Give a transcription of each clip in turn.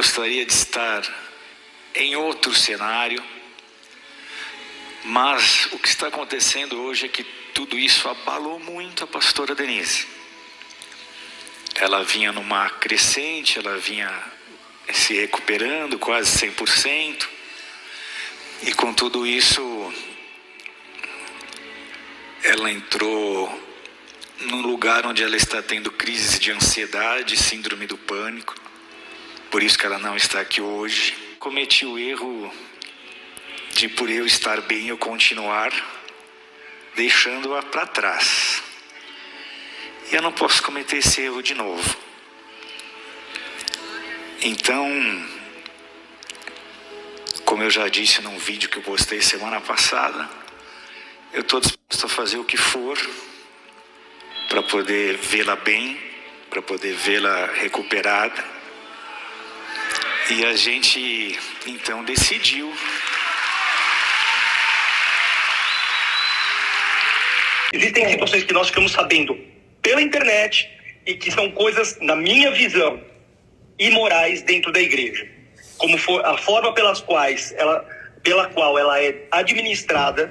gostaria de estar em outro cenário, mas o que está acontecendo hoje é que tudo isso abalou muito a pastora Denise. Ela vinha numa crescente, ela vinha se recuperando quase 100%, e com tudo isso ela entrou num lugar onde ela está tendo crises de ansiedade, síndrome do pânico. Por isso que ela não está aqui hoje. Cometi o erro de, por eu estar bem, eu continuar deixando-a para trás. E eu não posso cometer esse erro de novo. Então, como eu já disse num vídeo que eu postei semana passada, eu estou disposto a fazer o que for para poder vê-la bem, para poder vê-la recuperada. E a gente, então, decidiu. Existem situações que nós ficamos sabendo pela internet e que são coisas, na minha visão, imorais dentro da igreja. Como for a forma pela qual ela é administrada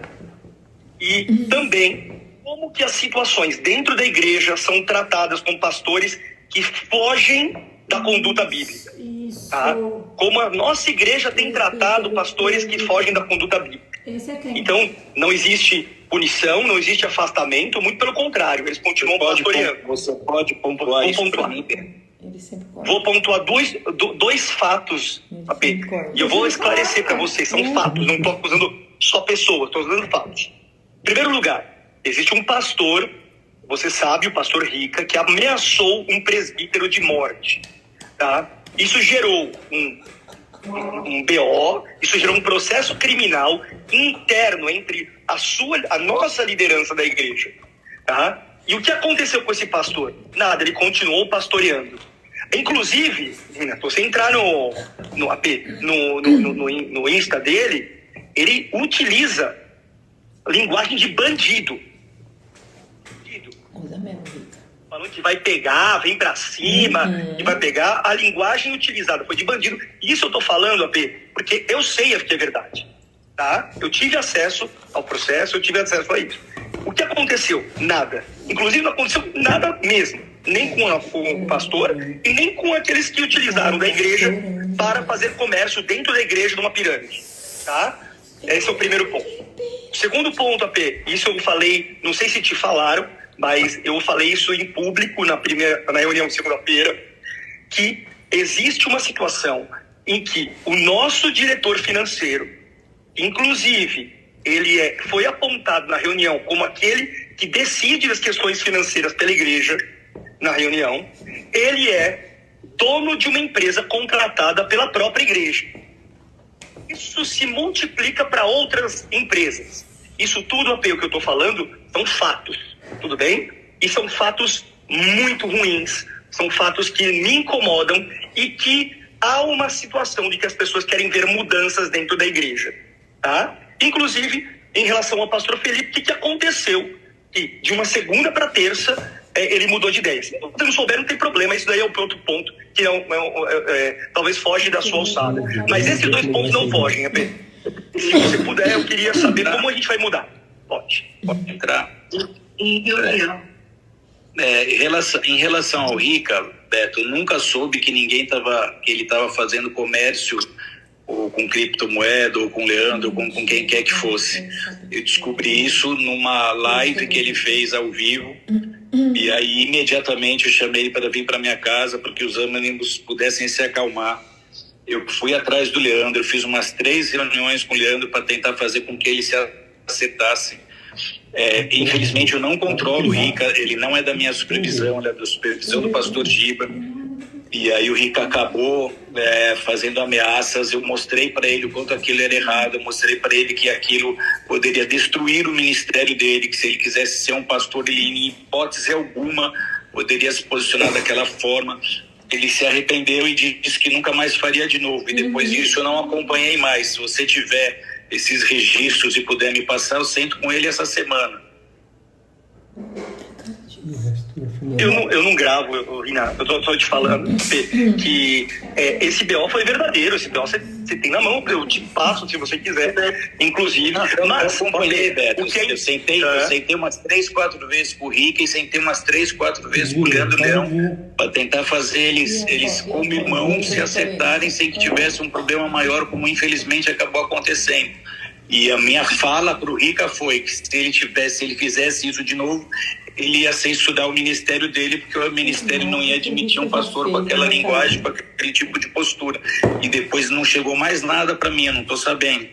e também como que as situações dentro da igreja são tratadas com pastores que fogem da conduta bíblica. Tá? Como a nossa igreja tem tratado pastores que fogem da conduta bíblica. Então, não existe punição, não existe afastamento, muito pelo contrário, eles continuam pastoreando. Você pode pontuar isso? Vou pontuar dois fatos, AP, e eu vou esclarecer para vocês, são fatos, não estou acusando só pessoas, estou usando fatos. Em primeiro lugar, existe um pastor, você sabe, o pastor Rica, que ameaçou um presbítero de morte, tá? Isso gerou um BO, isso gerou um processo criminal interno entre a nossa liderança da igreja, tá? E o que aconteceu com esse pastor? Nada, ele continuou pastoreando. Inclusive, se você entrar no AP, no Insta dele, ele utiliza linguagem de bandido. Usa mesmo, Rica. Falando que vai pegar, vem pra cima, que vai pegar. A linguagem utilizada foi de bandido. Isso eu tô falando, AP, porque eu sei que é verdade, tá? Eu tive acesso ao processo, eu tive acesso a isso. O que aconteceu? Nada. Inclusive não aconteceu nada mesmo. Nem com o pastor e nem com aqueles que utilizaram da igreja para fazer comércio dentro da igreja numa pirâmide, tá? Esse é o primeiro ponto. O segundo ponto, AP, isso eu falei, não sei se te falaram, mas eu falei isso em público na reunião de segunda-feira, que existe uma situação em que o nosso diretor financeiro, inclusive, ele foi apontado na reunião como aquele que decide as questões financeiras pela igreja na reunião, ele é dono de uma empresa contratada pela própria igreja. Isso se multiplica para outras empresas. Isso tudo, AP, o que eu estou falando, são fatos, tudo bem? E são fatos muito ruins, são fatos que me incomodam e que há uma situação de que as pessoas querem ver mudanças dentro da igreja, tá? Inclusive, em relação ao pastor Felipe, o que aconteceu? Que de uma segunda para terça, ele mudou de ideia. Se você não souber, não tem problema, isso daí é outro ponto que talvez foge da sua alçada. Mas esses dois pontos não fogem, AP. Se você puder, eu queria saber como a gente vai mudar. Pode entrar. Em relação ao Rica, Beto, nunca soube que ele estava fazendo comércio ou com criptomoeda, ou com Leandro, ou com quem quer que fosse. Eu descobri isso numa live que ele fez ao vivo, e aí imediatamente eu chamei ele para vir para minha casa, para que os ânimos pudessem se acalmar. Eu fui atrás do Leandro, eu fiz umas 3 reuniões com o Leandro para tentar fazer com que ele se acertasse. Infelizmente eu não controlo o Rica, ele não é da minha supervisão, ele é da supervisão do pastor Giba. E aí o Rica acabou fazendo ameaças. Eu mostrei para ele o quanto aquilo era errado, eu mostrei para ele que aquilo poderia destruir o ministério dele, que se ele quisesse ser um pastor, ele em hipótese alguma poderia se posicionar daquela forma. Ele se arrependeu e disse que nunca mais faria de novo, e depois disso eu não acompanhei mais. Se você tiver esses registros e puder me passar, eu sento com ele essa semana. Eu não gravo, Renato. Eu tô te falando que esse BO foi verdadeiro. Esse BO você tem na mão, eu te passo se você quiser, inclusive. Mas eu acompanhei, Beto. eu sentei umas 3, 4 vezes com o Rica e sentei umas 3, 4 vezes com o Leandro Leão para tentar fazer eles como irmãos se acertarem sem que tivesse um problema maior, como infelizmente acabou acontecendo. E a minha fala para o Rica foi que se ele fizesse isso de novo, ele ia sem estudar o ministério dele, porque o ministério não ia admitir um pastor com aquela linguagem, com aquele tipo de postura. E depois não chegou mais nada para mim, eu não estou sabendo.